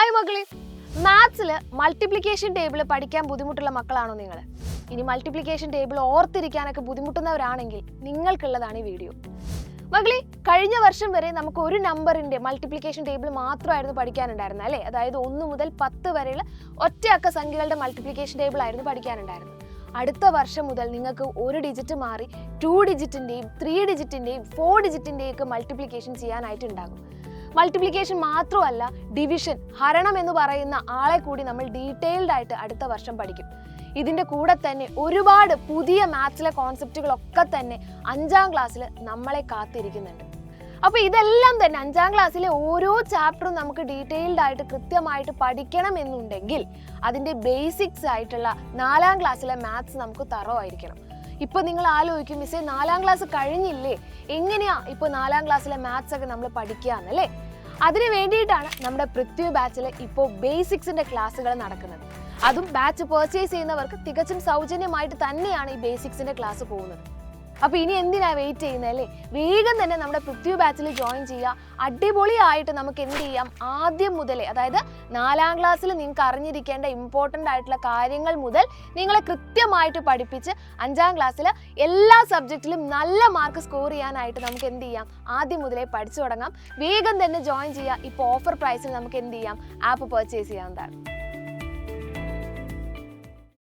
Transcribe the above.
Hi മക്കളെ, മാത്സിൽ multiplication table പഠിക്കാൻ ബുദ്ധിമുട്ടുള്ള മക്കളാണോ നിങ്ങൾ? ഇനി മൾട്ടിപ്ലിക്കേഷൻ ടേബിൾ ഓർത്തിരിക്കാനൊക്കെ ബുദ്ധിമുട്ടുന്നവരാണെങ്കിൽ നിങ്ങൾക്കുള്ളതാണ് ഈ വീഡിയോ. മക്കളെ, കഴിഞ്ഞ വർഷം വരെ നമുക്ക് ഒരു നമ്പറിൻ്റെ മൾട്ടിപ്ലിക്കേഷൻ ടേബിൾ മാത്രമായിരുന്നു പഠിക്കാനുണ്ടായിരുന്നത് അല്ലേ? അതായത് 1 മുതൽ 10 വരെയുള്ള ഒറ്റയക്ക സംഖ്യകളുടെ മൾട്ടിപ്ലിക്കേഷൻ ടേബിൾ ആയിരുന്നു പഠിക്കാനുണ്ടായിരുന്നത്. അടുത്ത വർഷം മുതൽ നിങ്ങൾക്ക് ഒരു ഡിജിറ്റ് മാറി 2 ഡിജിറ്റിൻ്റെയും 3 ഡിജിറ്റിൻ്റെയും 4 ഡിജിറ്റിൻ്റെയും ഒക്കെ മൾട്ടിപ്ലിക്കേഷൻ ചെയ്യാനായിട്ടുണ്ടാകും. മൾട്ടിപ്ലിക്കേഷൻ മാത്രമല്ല, ഡിവിഷൻ, ഹരണം എന്ന് പറയുന്ന ആളെ കൂടി നമ്മൾ ഡീറ്റെയിൽഡ് ആയിട്ട് അടുത്ത വർഷം പഠിക്കും. ഇതിൻ്റെ കൂടെ തന്നെ ഒരുപാട് പുതിയ മാത്സിലെ കോൺസെപ്റ്റുകളൊക്കെ തന്നെ 5ാം ക്ലാസ്സിൽ നമ്മളെ കാത്തിരിക്കുന്നുണ്ട്. അപ്പോൾ ഇതെല്ലാം തന്നെ 5ാം ക്ലാസ്സിലെ ഓരോ ചാപ്റ്ററും നമുക്ക് ഡീറ്റെയിൽഡ് ആയിട്ട് കൃത്യമായിട്ട് പഠിക്കണം എന്നുണ്ടെങ്കിൽ അതിൻ്റെ ബേസിക്സ് ആയിട്ടുള്ള 4ാം ക്ലാസ്സിലെ മാത്സ് നമുക്ക് തറവായിരിക്കണം. ഇപ്പോൾ നിങ്ങൾ ആലോചിക്കും, മിസ്സേ 4ാം ക്ലാസ് കഴിഞ്ഞില്ലേ, എങ്ങനെയാ ഇപ്പോൾ 4ാം ക്ലാസ്സിലെ മാത്സ് ഒക്കെ നമ്മൾ പഠിക്കുകയെന്നല്ലേ? അതിന് വേണ്ടിയിട്ടാണ് നമ്മുടെ പൃഥ്വി ബാച്ചിൽ ഇപ്പോൾ ബേസിക്സിൻ്റെ ക്ലാസ്സുകൾ നടക്കുന്നത്. അതും ബാച്ച് പർച്ചേസ് ചെയ്യുന്നവർക്ക് തികച്ചും സൗജന്യമായിട്ട് തന്നെയാണ് ഈ ബേസിക്സിൻ്റെ ക്ലാസ് പോകുന്നത്. അപ്പോൾ ഇനി എന്തിനാ വെയിറ്റ് ചെയ്യുന്നതല്ലേ? വേഗം തന്നെ നമ്മുടെ പൃഥ്വി ബാച്ചിൽ ജോയിൻ ചെയ്യുക. അടിപൊളിയായിട്ട് നമുക്ക് എന്ത് ചെയ്യാം, ആദ്യം മുതലേ, അതായത് 4ാം ക്ലാസ്സിൽ നിങ്ങൾക്ക് അറിഞ്ഞിരിക്കേണ്ട ഇമ്പോർട്ടൻ്റ് ആയിട്ടുള്ള കാര്യങ്ങൾ മുതൽ നിങ്ങളെ കൃത്യമായിട്ട് പഠിപ്പിച്ച് 5ാം ക്ലാസ്സിൽ എല്ലാ സബ്ജക്റ്റിലും നല്ല മാർക്ക് സ്കോർ ചെയ്യാനായിട്ട് നമുക്ക് എന്ത് ചെയ്യാം, ആദ്യം മുതലേ പഠിച്ചു തുടങ്ങാം. വേഗം തന്നെ ജോയിൻ ചെയ്യുക. ഇപ്പോൾ ഓഫർ പ്രൈസിൽ നമുക്ക് എന്ത് ചെയ്യാം, ആപ്പ് പർച്ചേസ് ചെയ്യാവുന്നതാണ്.